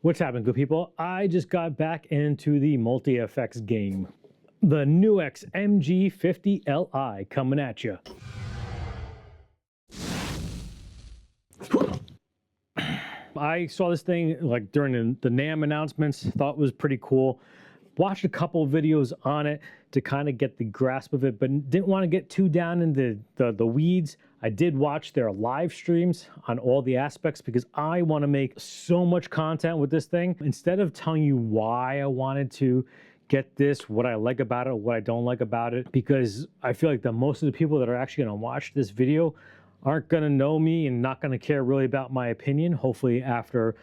What's happening, good people? I just got back into the multi-effects game. The NUX MG 50 Li coming at you. I saw this thing like during the NAMM announcements, thought it was pretty cool. Watched a couple of videos on it to kind of get the grasp of it, but didn't want to get too down into the weeds. I did watch their live streams on all the aspects because I want to make so much content with this thing. Instead of telling you why I wanted to get this, what I like about it, what I don't like about it, because I feel like most of the people that are actually going to watch this video aren't going to know me and not going to care really about my opinion. Hopefully after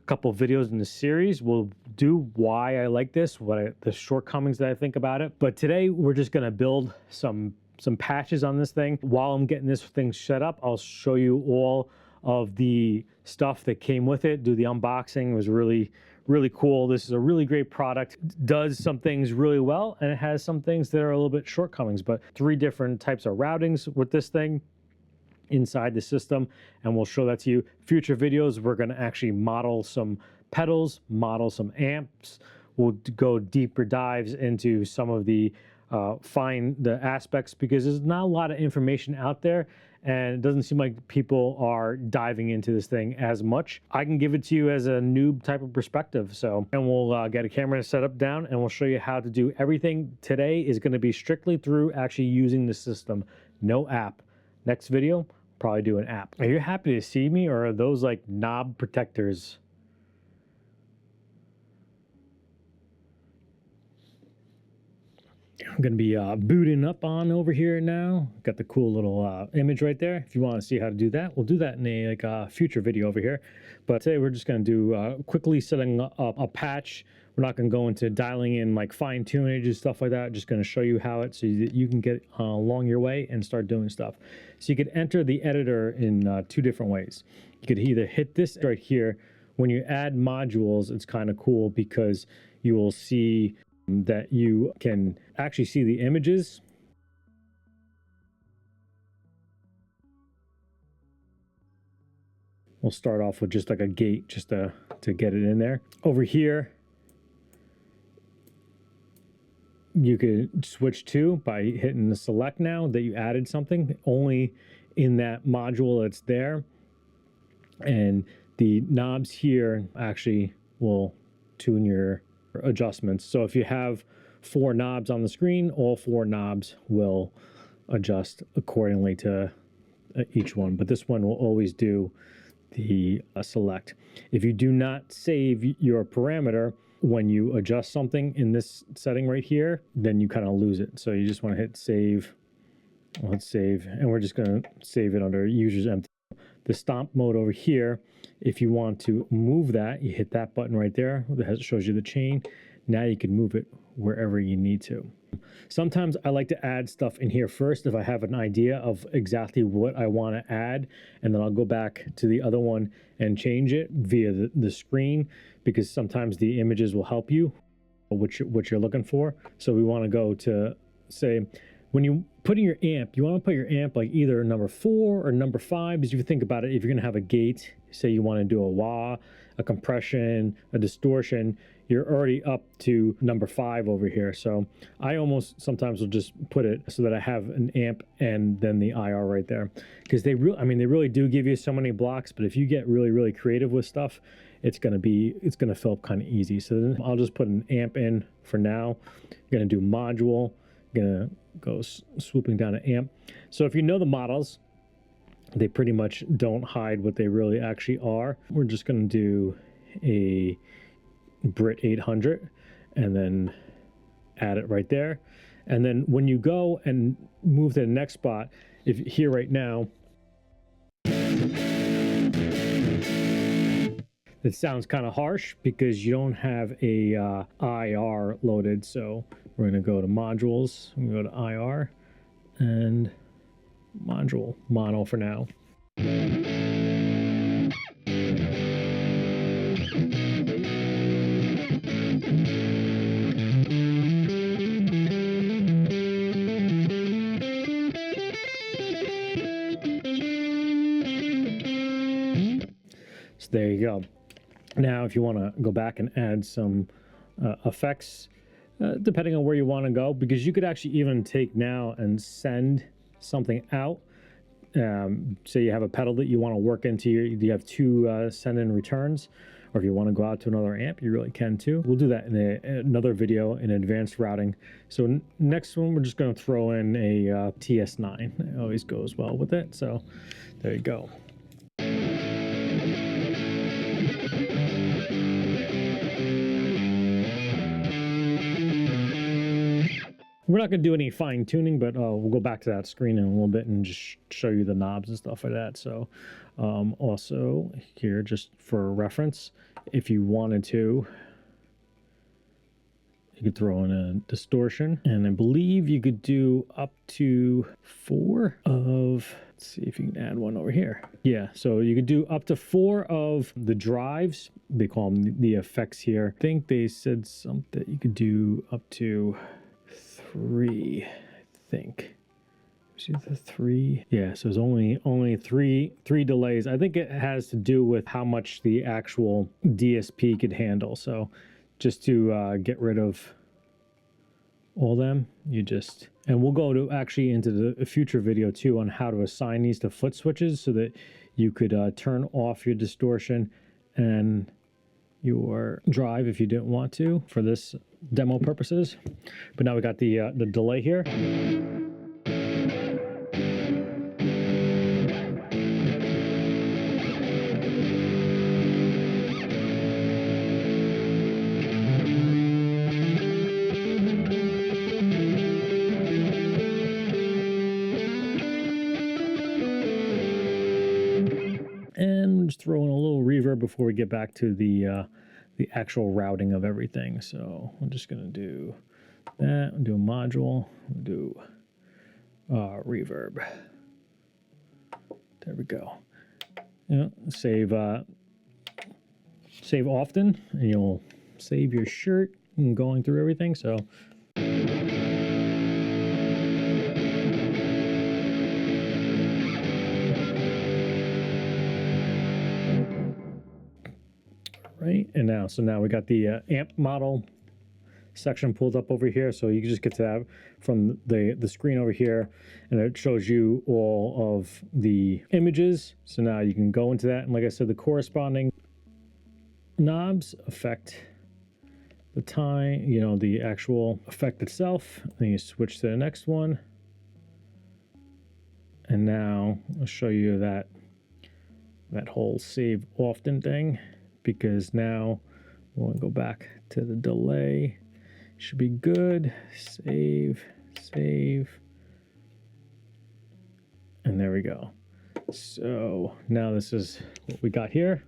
couple of videos in the series we'll do why I like this, the shortcomings that I think about it. But today we're just going to build some patches on this thing. While I'm getting this thing set up, I'll show you all of the stuff that came with it, do the unboxing. It was really cool. This is a really great product. It does some things really well and it has some things that are a little bit shortcomings, but 3 different types of routings with this thing inside the system, and we'll show that to you. Future videos, we're going to actually model some pedals, model some amps. We'll go deeper dives into some of the the aspects, because there's not a lot of information out there and it doesn't seem like people are diving into this thing as much. I can give it to you as a noob type of perspective. So, and we'll get a camera set up down and we'll show you how to do everything. Today is going to be strictly through actually using the system, no app. Next video, probably do an app. Are you happy to see me, or are those like knob protectors? I'm going to be booting up on over here now. Got the cool little image right there. If you want to see how to do that, we'll do that in a future video over here. But today we're just going to do quickly setting up a patch. We're not going to go into dialing in like fine tunage and stuff like that. Just going to show you how so that you can get along your way and start doing stuff. So you could enter the editor in 2 different ways. You could either hit this right here. When you add modules, it's kind of cool because you will see that you can actually see the images. We'll start off with just like a gate just to get it in there. Over here, you could switch to by hitting the select now that you added something only in that module that's there. And the knobs here actually will tune your adjustments. So if you have 4 knobs on the screen, all 4 knobs will adjust accordingly to each one. But this one will always do the select. If you do not save your parameter when you adjust something in this setting right here, then you kind of lose it. So you just want to hit save. Let's save, and we're just going to save it under users empty. The stomp mode over here, if you want to move that, you hit that button right there that shows you the chain. Now you can move it wherever you need to. Sometimes I like to add stuff in here first if I have an idea of exactly what I want to add, and then I'll go back to the other one and change it via the screen, because sometimes the images will help you what you're looking for. So we want to go to, say, when you put in your amp, you want to put your amp like either number 4 or number 5. As you think about it, if you're going to have a gate, say you want to do a wah, a compression, a distortion, you're already up to number 5 over here. So I almost sometimes will just put it so that I have an amp and then the IR right there, because they really do give you so many blocks. But if you get really creative with stuff, it's gonna fill up kind of easy. So then I'll just put an amp in for now. I'm gonna do module. I'm gonna go swooping down to amp. So if you know the models, they pretty much don't hide what they really actually are. We're just gonna do a Brit 800 and then add it right there. And then when you go and move to the next spot, if here right now, it sounds kind of harsh because you don't have a IR loaded. So we're going to go to modules, we go to IR and module, mono for now. So there you go. Now, if you want to go back and add some effects, depending on where you want to go, because you could actually even take now and send something out. Say you have a pedal that you want to work into you have two send in returns, or if you want to go out to another amp, you really can too. We'll do that in another video in advanced routing. So next one, we're just going to throw in a TS9. It always goes well with it. So there you go. We're not going to do any fine tuning, but we'll go back to that screen in a little bit and just show you the knobs and stuff like that. So also here, just for reference, if you wanted to, you could throw in a distortion, and I believe you could do up to 4 of, let's see if you can add one over here. Yeah, so you could do up to 4 of the drives. They call them the effects here. I think they said something you could do up to 3, I think. See the 3. Yeah, so there's only three delays. I think it has to do with how much the actual DSP could handle. So just to get rid of all them, you just, and we'll go to actually into the future video too on how to assign these to foot switches so that you could turn off your distortion and your drive if you didn't want to for this demo purposes. But now we got the delay here. And just throw in a little reverb before we get back to the actual routing of everything. So I'm just gonna do that. We'll do a module. We'll do reverb. There we go. Yeah, save often, and you'll save your shirt and going through everything. So. Right, and now we got the amp model section pulled up over here, so you can just get to that from the screen over here, and it shows you all of the images. So now you can go into that, and like I said, the corresponding knobs affect the time, you know, the actual effect itself. Then you switch to the next one, and now I'll show you that whole save often thing. Because now we'll go back to the delay. Should be good. Save. And there we go. So now this is what we got here.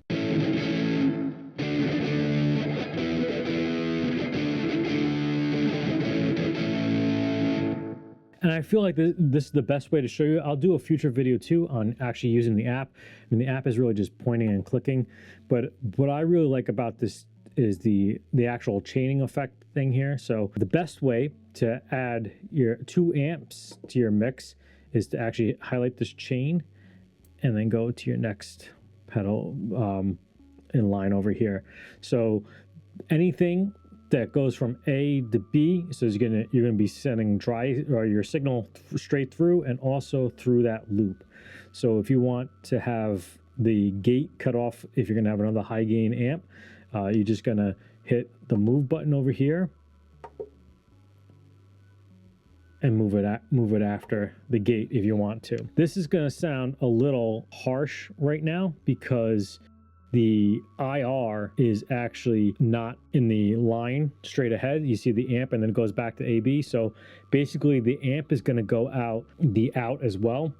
And I feel like this is the best way to show you. I'll do a future video too on actually using the app. I mean, the app is really just pointing and clicking. But what I really like about this is the actual chaining effect thing here. So the best way to add your 2 amps to your mix is to actually highlight this chain and then go to your next pedal in line over here. So anything that goes from A to B, so you're gonna be sending your signal straight through and also through that loop. So if you want to have the gate cut off, if you're gonna have another high gain amp, you're just gonna hit the move button over here and move it after the gate if you want to. This is gonna sound a little harsh right now because the IR is actually not in the line straight ahead. You see the amp and then it goes back to AB. So basically the amp is going to go out the out as well.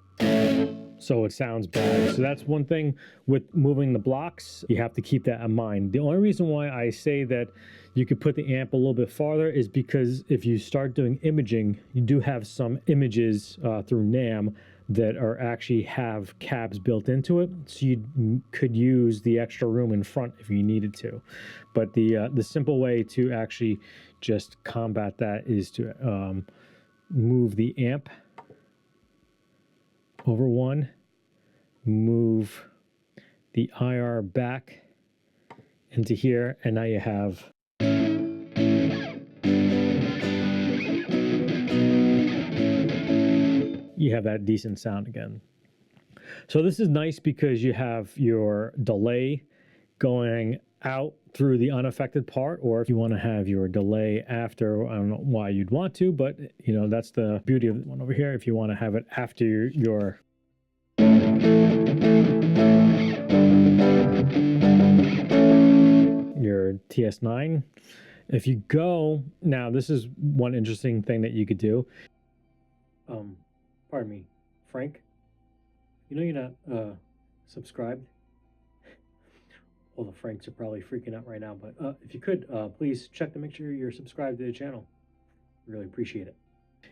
So it sounds bad. So that's one thing with moving the blocks. You have to keep that in mind. The only reason why I say that you could put the amp a little bit farther is because if you start doing imaging, you do have some images through NAM that actually have cabs built into it, so you could use the extra room in front if you needed to. But the simple way to actually just combat that is to move the amp over one, move the IR back into here, and now you have that decent sound again. So this is nice because you have your delay going out through the unaffected part, or if you want to have your delay after, I don't know why you'd want to, but you know, that's the beauty of the one over here. If you want to have it after your TS9. If you go, now this is one interesting thing that you could do. Pardon me, Frank, you know you're not subscribed? All the Franks are probably freaking out right now, but if you could, please check to make sure you're subscribed to the channel. Really appreciate it.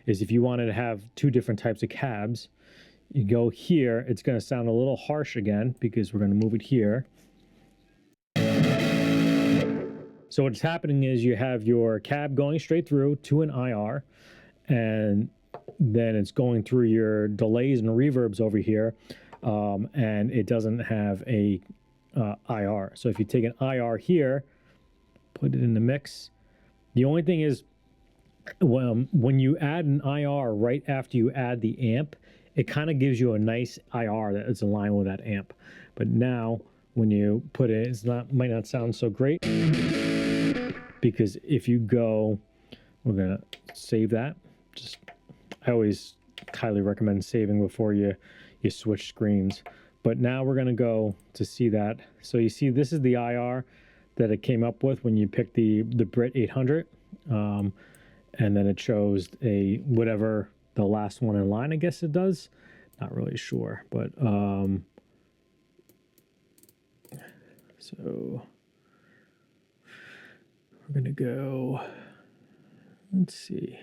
Is if you wanted to have two different types of cabs, you go here, it's going to sound a little harsh again because we're going to move it here. So what's happening is you have your cab going straight through to an IR, and then it's going through your delays and reverbs over here, and it doesn't have a IR. So if you take an IR here, put it in the mix, the only thing is when you add an IR right after you add the amp, it kind of gives you a nice IR that is aligned with that amp. But now when you put it, might not sound so great, because if you go, we're gonna save that. I always highly recommend saving before you switch screens. But now we're gonna go to see that. So you see, this is the IR that it came up with when you picked the Brit 800, and then it shows whatever the last one in line, I guess it does. Not really sure, but so we're gonna go, let's see.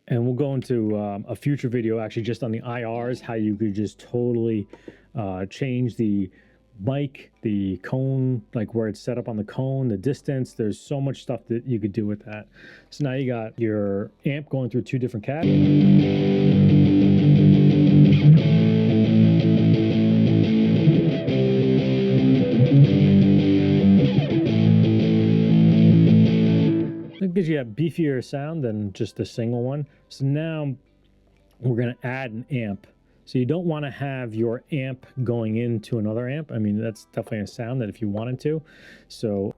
And we'll go into a future video actually just on the IRs, how you could just totally change the mic, the cone, like where it's set up on the cone, the distance. There's so much stuff that you could do with that. So now you got your amp going through two different cabs. It gives you a beefier sound than just a single one. So now we're going to add an amp. So you don't want to have your amp going into another amp. I mean, that's definitely a sound that if you wanted to. So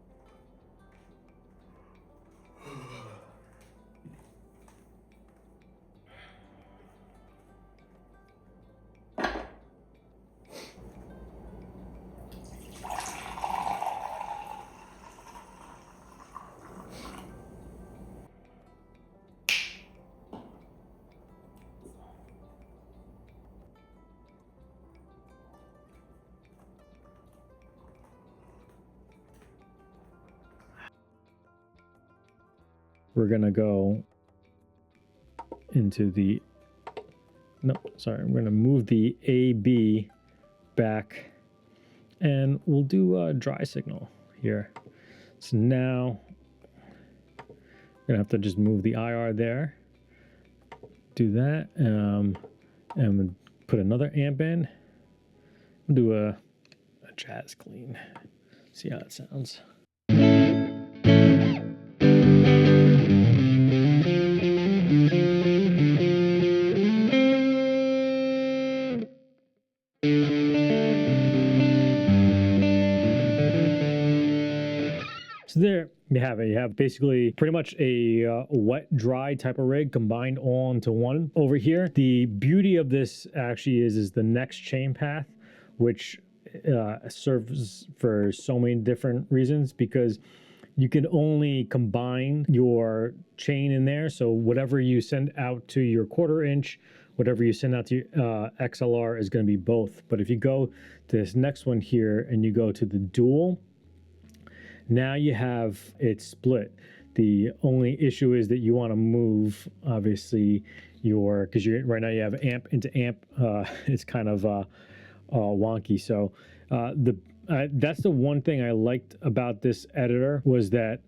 we're gonna go into the, no, sorry, I'm gonna move the AB back, and we'll do a dry signal here. So now I'm gonna have to just move the IR there, do that, and we'll put another amp in. We'll do a jazz clean, see how it sounds. So there you have it. You have basically pretty much a wet, dry type of rig combined all into one over here. The beauty of this actually is the next chain path, which serves for so many different reasons, because you can only combine your chain in there. So whatever you send out to your 1/4 inch, whatever you send out to your XLR is going to be both. But if you go to this next one here and you go to the dual, now you have it split. The only issue is that you want to move, obviously, because you're right now you have amp into amp. It's kind of wonky. So that's the one thing I liked about this editor, was that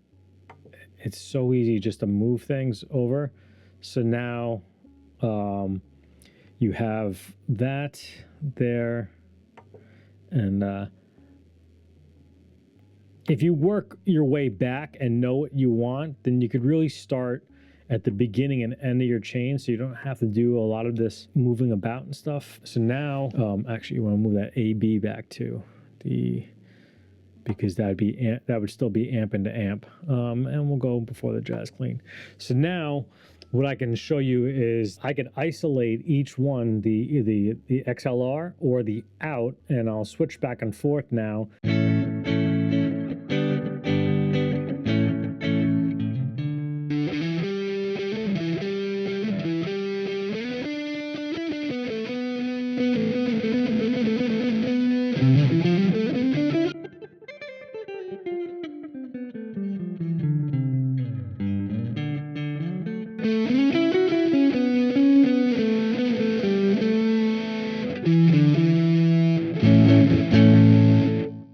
it's so easy just to move things over. So now you have that there, and if you work your way back and know what you want, then you could really start at the beginning and end of your chain, so you don't have to do a lot of this moving about and stuff. So now, actually, you want to move that AB back to because that would still be amp into amp, and we'll go before the jazz clean. So now, what I can show you is I can isolate each one, the XLR or the out, and I'll switch back and forth now.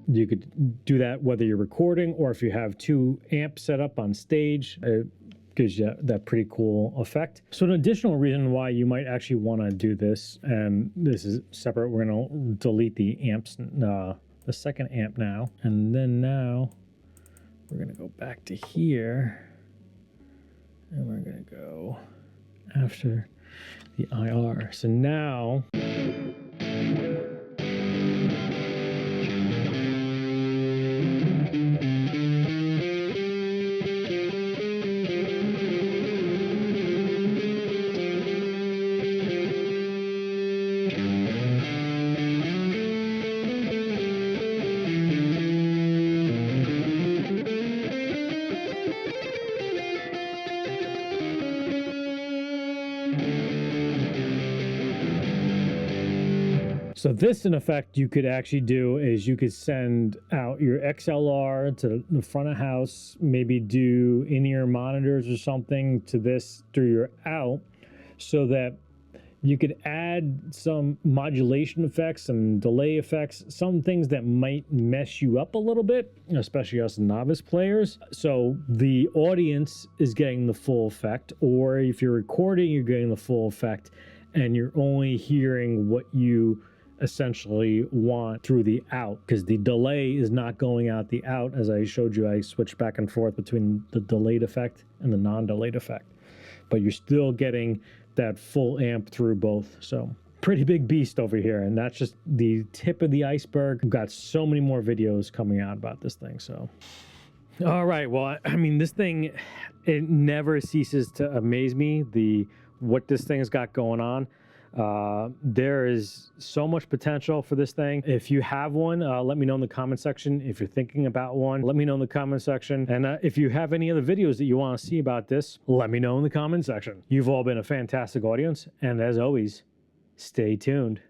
You could do that whether you're recording or if you have 2 amps set up on stage. It gives you that pretty cool effect. So an additional reason why you might actually want to do this, and this is separate, we're going to delete the amps, the second amp now, and then now we're going to go back to here, and we're going to go after the IR. So now So this, in effect, you could actually do is you could send out your XLR to the front of house, maybe do in-ear monitors or something to this through your out, so that you could add some modulation effects and delay effects, some things that might mess you up a little bit, especially us novice players. So the audience is getting the full effect, or if you're recording, you're getting the full effect, and you're only hearing what you essentially want through the out, because the delay is not going out the out. As I showed you, I switched back and forth between the delayed effect and the non-delayed effect, but you're still getting that full amp through both. So pretty big beast over here, and that's just the tip of the iceberg. We've got so many more videos coming out about this thing. So all right, well, I mean, this thing, it never ceases to amaze me, what this thing's got going on. There is so much potential for this thing. If you have one, let me know in the comment section. If you're thinking about one, let me know in the comment section. And if you have any other videos that you want to see about this, let me know in the comment section. You've all been a fantastic audience, and as always, stay tuned.